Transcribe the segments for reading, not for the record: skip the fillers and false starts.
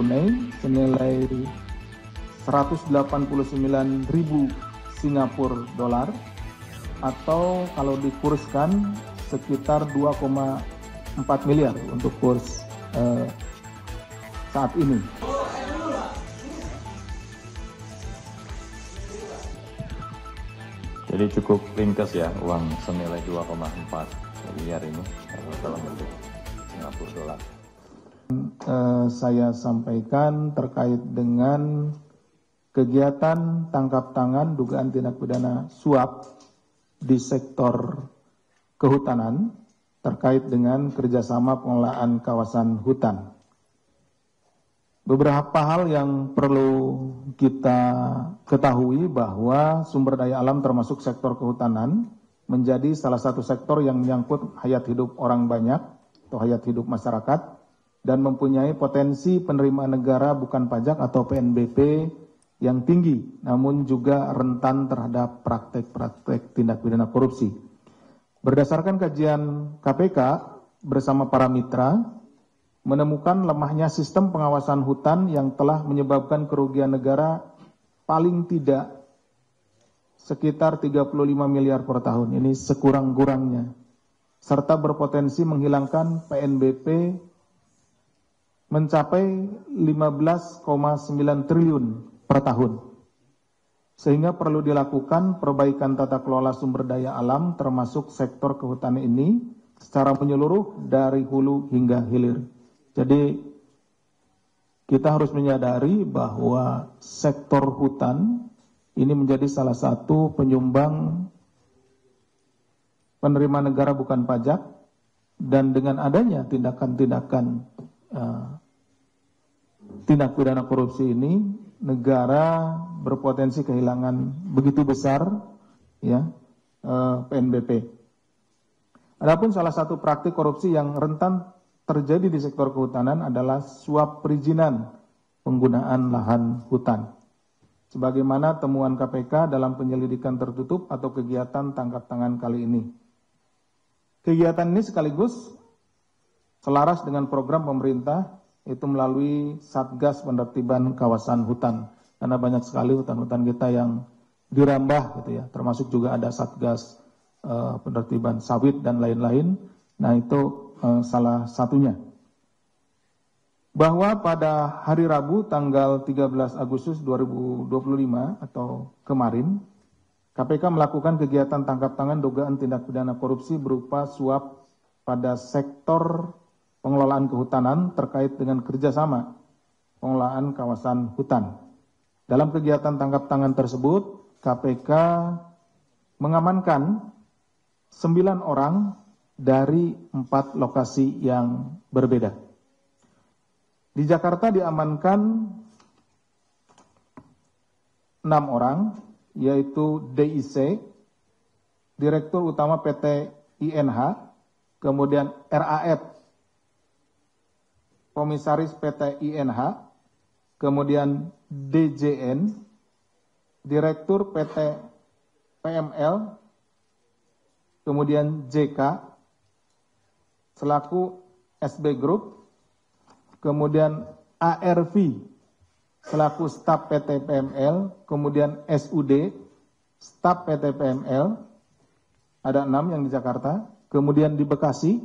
tunai senilai 189.000 Singapura dolar atau kalau dikurskan sekitar 2,4 miliar untuk kurs saat ini. Jadi cukup ringkas ya, uang senilai 2,4 miliar ini dalam bentuk Singapura dolar. Saya sampaikan terkait dengan kegiatan tangkap tangan dugaan tindak pidana suap di sektor kehutanan terkait dengan kerjasama pengelolaan kawasan hutan. Beberapa hal yang perlu kita ketahui bahwa sumber daya alam termasuk sektor kehutanan menjadi salah satu sektor yang menyangkut hayat hidup orang banyak atau hayat hidup masyarakat dan mempunyai potensi penerimaan negara bukan pajak atau PNBP yang tinggi, namun juga rentan terhadap praktek-praktek tindak pidana korupsi. Berdasarkan kajian KPK bersama para mitra, menemukan lemahnya sistem pengawasan hutan yang telah menyebabkan kerugian negara paling tidak sekitar 35 miliar per tahun. Ini sekurang-kurangnya. Serta berpotensi menghilangkan PNBP mencapai 15,9 triliun per tahun. Sehingga perlu dilakukan perbaikan tata kelola sumber daya alam termasuk sektor kehutanan ini secara menyeluruh dari hulu hingga hilir. Jadi kita harus menyadari bahwa sektor hutan ini menjadi salah satu penyumbang penerimaan negara bukan pajak dan dengan adanya tindakan-tindakan tindak pidana korupsi ini negara berpotensi kehilangan begitu besar ya PNBP. Adapun salah satu praktik korupsi yang rentan terjadi di sektor kehutanan adalah suap perizinan penggunaan lahan hutan. Sebagaimana temuan KPK dalam penyelidikan tertutup atau kegiatan tangkap tangan kali ini. Kegiatan ini sekaligus selaras dengan program pemerintah itu melalui Satgas Penertiban Kawasan Hutan. Karena banyak sekali hutan-hutan kita yang dirambah gitu ya, termasuk juga ada Satgas Penertiban Sawit dan lain-lain. Nah itu salah satunya. Bahwa pada hari Rabu tanggal 13 Agustus 2025 atau kemarin, KPK melakukan kegiatan tangkap tangan dugaan tindak pidana korupsi berupa suap pada sektor pengelolaan kehutanan terkait dengan kerjasama pengelolaan kawasan hutan. Dalam kegiatan tangkap tangan tersebut, KPK mengamankan 9 orang dari 4 lokasi yang berbeda. Di Jakarta diamankan 6 orang, yaitu DIC, Direktur Utama PT INH, kemudian RAF, Komisaris PT INH, kemudian DJN, Direktur PT PML, kemudian JK, selaku SB Group, kemudian ARV, selaku staf PT PML, kemudian SUD, staf PT PML, ada 6 yang di Jakarta, kemudian di Bekasi,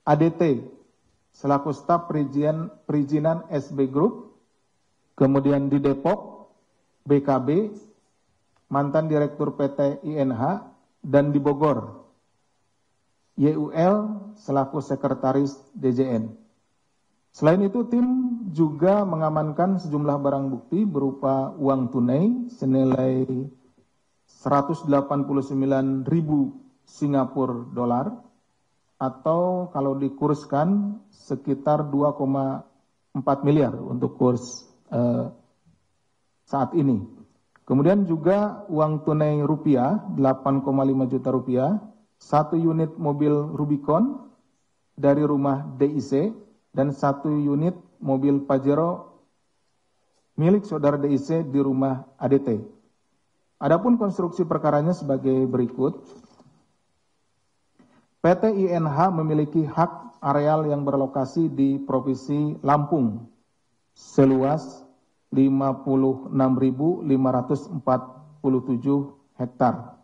ADT, selaku staf perizinan SB Group, kemudian di Depok, BKB, mantan Direktur PT INH, dan di Bogor, YUL selaku Sekretaris DJN. Selain itu, tim juga mengamankan sejumlah barang bukti berupa uang tunai senilai 189.000 Singapura dolar atau kalau dikurskan sekitar 2,4 miliar untuk kurs saat ini. Kemudian juga uang tunai rupiah 8,5 juta rupiah, 1 unit mobil Rubicon dari rumah DIC dan 1 unit mobil Pajero milik saudara DIC di rumah ADT. Adapun konstruksi perkaranya sebagai berikut. PT INH memiliki hak areal yang berlokasi di Provinsi Lampung seluas 56.547 hektar,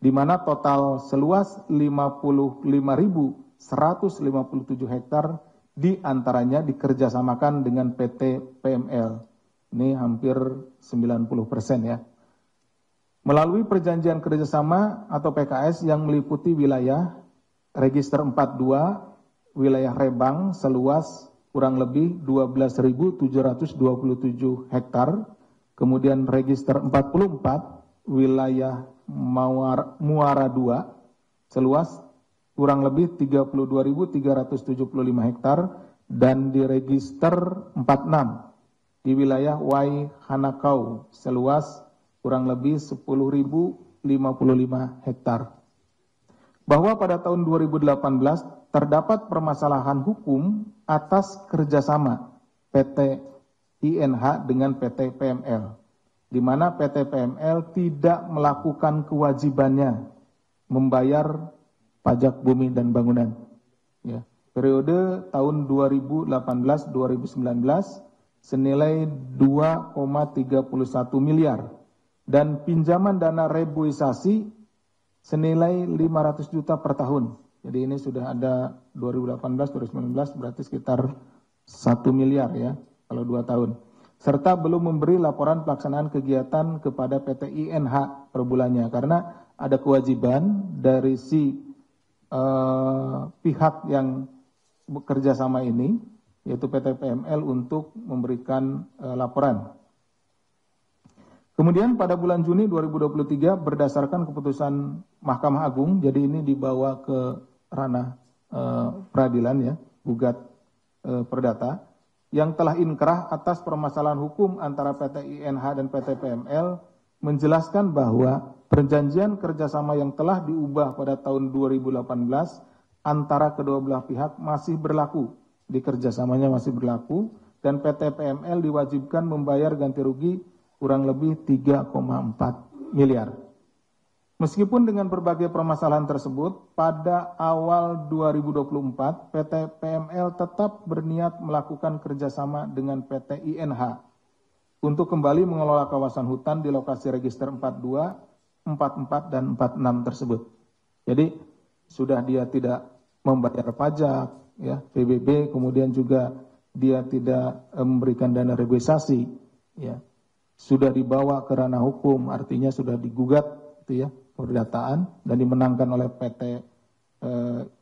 di mana total seluas 55.157 hektar diantaranya dikerjasamakan dengan PT PML. Ini hampir 90% ya. Melalui perjanjian kerjasama atau PKS yang meliputi wilayah Register 42, wilayah Rebang seluas kurang lebih 12.727 hektar, kemudian Register 44, wilayah Muara 2 seluas kurang lebih 32.375 hektar, dan di Register 46 di wilayah Wai Hanakau seluas kurang lebih 10.055 hektar. Bahwa pada tahun 2018 terdapat permasalahan hukum atas kerjasama PT INH dengan PT PML, di mana PT PML tidak melakukan kewajibannya membayar pajak bumi dan bangunan. Ya. Periode tahun 2018-2019 senilai 2,31 miliar dan pinjaman dana reboisasi senilai 500 juta per tahun. Jadi ini sudah ada 2018-2019 berarti sekitar 1 miliar ya kalau 2 tahun. Serta belum memberi laporan pelaksanaan kegiatan kepada PT INH per bulannya karena ada kewajiban dari si pihak yang bekerja sama ini, yaitu PT PML, untuk memberikan laporan. Kemudian pada bulan Juni 2023 berdasarkan keputusan Mahkamah Agung, jadi ini dibawa ke ranah peradilan ya, gugat perdata, yang telah inkrah atas permasalahan hukum antara PT INH dan PT PML, menjelaskan bahwa perjanjian kerjasama yang telah diubah pada tahun 2018 antara kedua belah pihak masih berlaku, di kerjasamanya masih berlaku, dan PT PML diwajibkan membayar ganti rugi kurang lebih 3,4 miliar. Meskipun dengan berbagai permasalahan tersebut, pada awal 2024 PT PML tetap berniat melakukan kerjasama dengan PT INH untuk kembali mengelola kawasan hutan di lokasi Register 42, 44, dan 46 tersebut. Jadi sudah dia tidak membayar pajak, ya, PBB, kemudian juga dia tidak memberikan dana reboisasi, ya, sudah dibawa ke ranah hukum, artinya sudah digugat, itu ya, perdataan dan dimenangkan oleh PT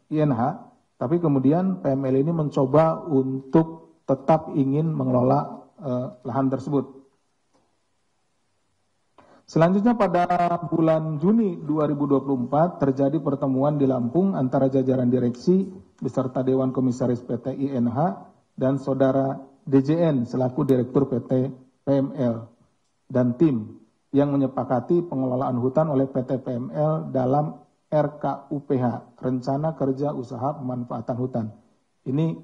INH. Tapi kemudian PML ini mencoba untuk tetap ingin mengelola lahan tersebut. Selanjutnya pada bulan Juni 2024 terjadi pertemuan di Lampung antara jajaran direksi beserta Dewan Komisaris PT INH dan Saudara DJN selaku Direktur PT PML dan tim yang menyepakati pengelolaan hutan oleh PT PML dalam RKUPH, Rencana Kerja Usaha Pemanfaatan Hutan. Ini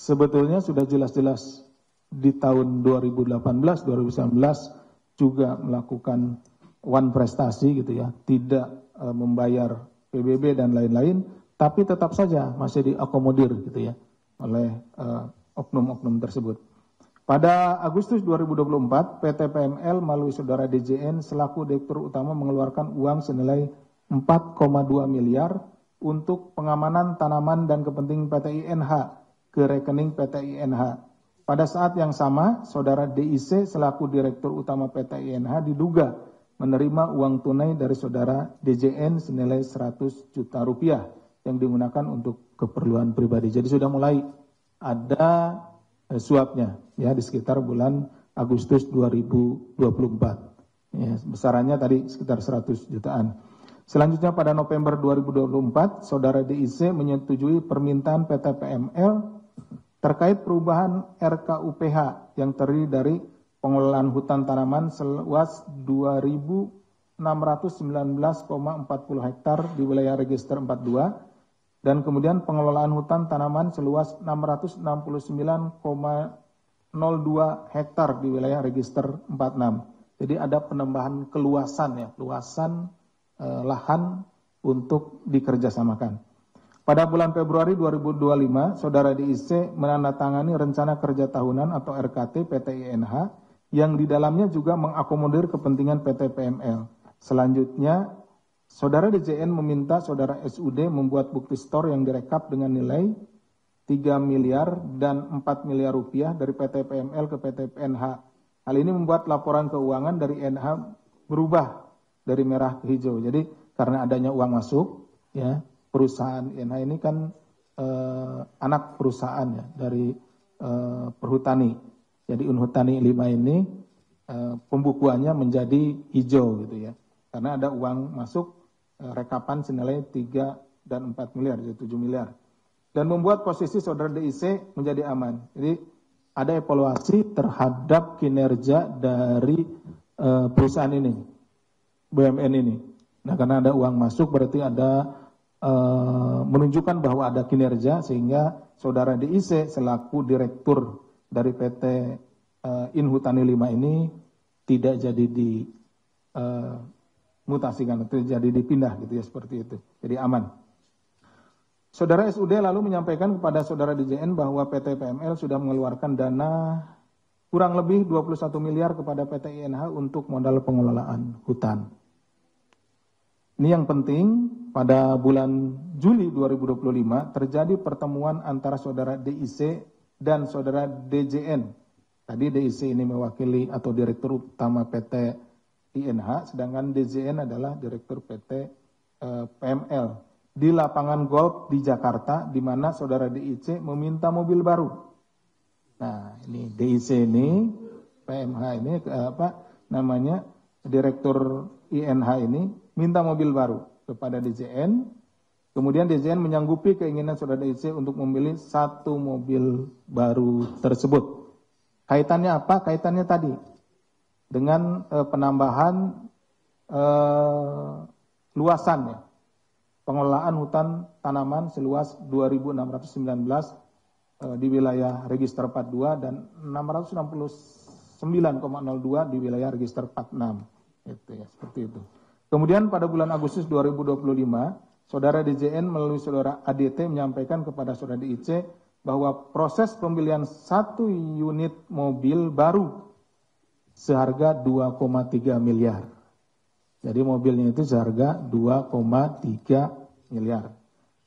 sebetulnya sudah jelas-jelas di tahun 2018-2019 juga melakukan one prestasi gitu ya, tidak membayar PBB dan lain-lain, tapi tetap saja masih diakomodir gitu ya oleh oknum-oknum tersebut. Pada Agustus 2024, PT PML melalui Saudara DJN selaku Direktur Utama mengeluarkan uang senilai 4,2 miliar untuk pengamanan tanaman dan kepentingan PT INH ke rekening PT INH. Pada saat yang sama, Saudara DIC selaku Direktur Utama PT INH diduga menerima uang tunai dari Saudara DJN senilai 100 juta rupiah yang digunakan untuk keperluan pribadi. Jadi sudah mulai ada suapnya ya di sekitar bulan Agustus 2024. Ya, besarannya tadi sekitar 100 jutaan. Selanjutnya pada November 2024, Saudara DIC menyetujui permintaan PT PML terkait perubahan RKUPH yang terdiri dari pengelolaan hutan tanaman seluas 2.619,40 hektar di wilayah Register 42 dan kemudian pengelolaan hutan tanaman seluas 669,02 hektar di wilayah Register 46. Jadi ada penambahan keluasan ya, luasan lahan untuk dikerjasamakan. Pada bulan Februari 2025, Saudara DIC menandatangani rencana kerja tahunan atau RKT PT INH yang di dalamnya juga mengakomodir kepentingan PT PML. Selanjutnya, Saudara DJN meminta Saudara SUD membuat bukti store yang direkap dengan nilai 3 miliar dan 4 miliar rupiah dari PT PML ke PT PNH. Hal ini membuat laporan keuangan dari INH berubah dari merah ke hijau. Jadi karena adanya uang masuk, ya, perusahaan INH ini kan anak perusahaan ya dari Perhutani. Jadi Unhutani 5 ini pembukuannya menjadi hijau gitu ya. Karena ada uang masuk rekapan senilai 3 dan 4 miliar, jadi 7 miliar. Dan membuat posisi Saudara DIC menjadi aman. Jadi ada evaluasi terhadap kinerja dari perusahaan ini, BUMN ini. Nah, karena ada uang masuk berarti ada menunjukkan bahwa ada kinerja sehingga Saudara DIC selaku direktur dari PT Inhutani 5 ini tidak jadi dimutasikan, tidak jadi dipindah gitu ya, seperti itu. Jadi aman. Saudara SUD lalu menyampaikan kepada Saudara DJN bahwa PT PML sudah mengeluarkan dana kurang lebih 21 miliar kepada PT INH untuk modal pengelolaan hutan. Ini yang penting, pada bulan Juli 2025 terjadi pertemuan antara Saudara DIC dan Saudara DJN. Tadi DIC ini mewakili atau Direktur Utama PT INH, sedangkan DJN adalah Direktur PT PML. Di lapangan golf di Jakarta, di mana Saudara DIC meminta mobil baru. Nah, ini DIC ini, PMH ini, Direktur INH ini minta mobil baru kepada DJN. Kemudian DJN menyanggupi keinginan Saudara DIC untuk memilih 1 mobil baru tersebut. Kaitannya apa? Kaitannya tadi dengan penambahan luasan ya. Pengelolaan hutan tanaman seluas 2.619 di wilayah register 42 dan 669,02 di wilayah register 46. Itu ya, seperti itu. Kemudian pada bulan Agustus 2025, Saudara DJN melalui Saudara ADT menyampaikan kepada Saudara DIC bahwa proses pembelian 1 unit mobil baru seharga 2,3 miliar. Jadi mobilnya itu seharga 2,3 miliar.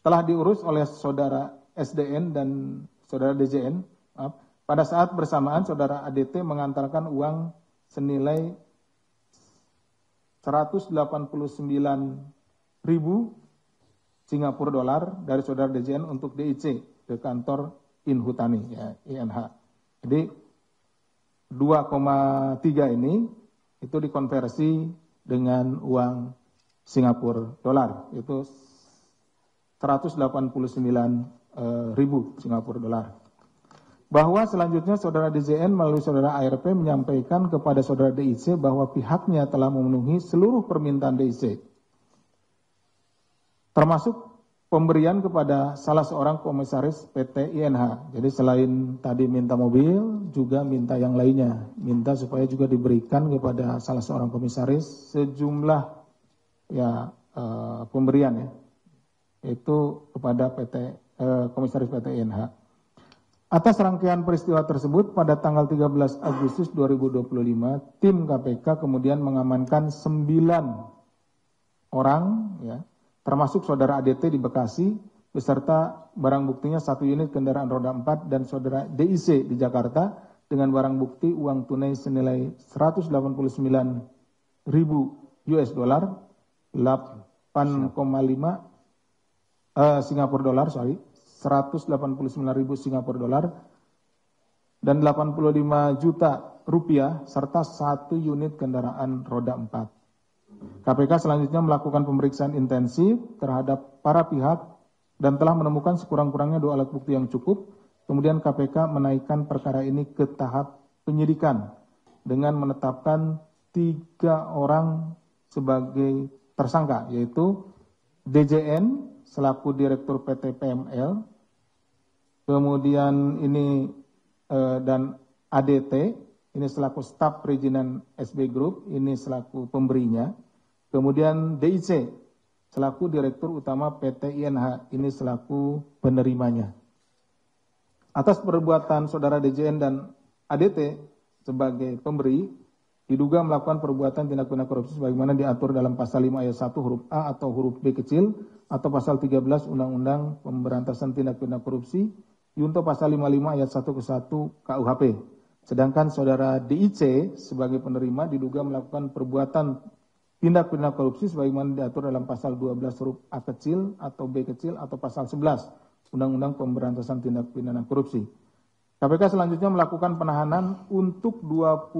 Telah diurus oleh Saudara SDN dan Saudara DJN. Pada saat bersamaan Saudara ADT mengantarkan uang senilai 189.000 Singapura dolar dari Saudara DJN untuk DIC ke kantor Inhutani ya, INH. Jadi 2,3 ini itu dikonversi dengan uang Singapura dolar, itu 189.000 Singapura dolar. Bahwa selanjutnya Saudara DJN melalui Saudara ARP menyampaikan kepada Saudara DIC bahwa pihaknya telah memenuhi seluruh permintaan DIC, termasuk pemberian kepada salah seorang komisaris PT INH. Jadi selain tadi minta mobil, juga minta yang lainnya. Minta supaya juga diberikan kepada salah seorang komisaris sejumlah ya pemberian ya, itu kepada komisaris PT INH. Atas rangkaian peristiwa tersebut, pada tanggal 13 Agustus 2025, tim KPK kemudian mengamankan 9 orang, ya, termasuk Saudara ADT di Bekasi, beserta barang buktinya 1 unit kendaraan roda 4 dan Saudara DIC di Jakarta dengan barang bukti uang tunai senilai 189.000 US dollar, 8,5 Singapura dolar, 189.000 Singapura dolar dan 85 juta rupiah serta 1 unit kendaraan roda 4. KPK selanjutnya melakukan pemeriksaan intensif terhadap para pihak dan telah menemukan sekurang-kurangnya 2 alat bukti yang cukup. Kemudian KPK menaikkan perkara ini ke tahap penyidikan dengan menetapkan 3 orang sebagai tersangka, yaitu DJN selaku Direktur PT PML, kemudian ini dan ADT, ini selaku staf perizinan SB Group, ini selaku pemberinya, kemudian DIC selaku Direktur Utama PT INH, ini selaku penerimanya. Atas perbuatan Saudara DJN dan ADT sebagai pemberi, diduga melakukan perbuatan tindak pidana korupsi sebagaimana diatur dalam pasal 5 ayat 1 huruf A atau huruf B kecil atau pasal 13 Undang-Undang Pemberantasan Tindak Pidana Korupsi junto pasal 55 ayat 1 ke 1 KUHP. Sedangkan Saudara DIC sebagai penerima diduga melakukan perbuatan tindak pidana korupsi sebagaimana diatur dalam pasal 12 huruf A kecil atau B kecil atau pasal 11 Undang-Undang Pemberantasan Tindak Pidana Korupsi. KPK selanjutnya melakukan penahanan untuk 20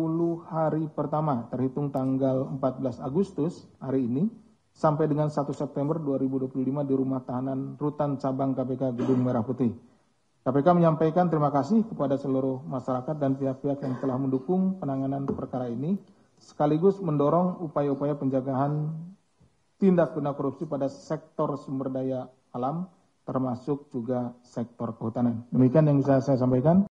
hari pertama terhitung tanggal 14 Agustus hari ini sampai dengan 1 September 2025 di rumah tahanan Rutan Cabang KPK Gedung Merah Putih. KPK menyampaikan terima kasih kepada seluruh masyarakat dan pihak-pihak yang telah mendukung penanganan perkara ini, sekaligus mendorong upaya-upaya penjagaan tindak pidana korupsi pada sektor sumber daya alam, termasuk juga sektor kehutanan. Demikian yang bisa saya sampaikan.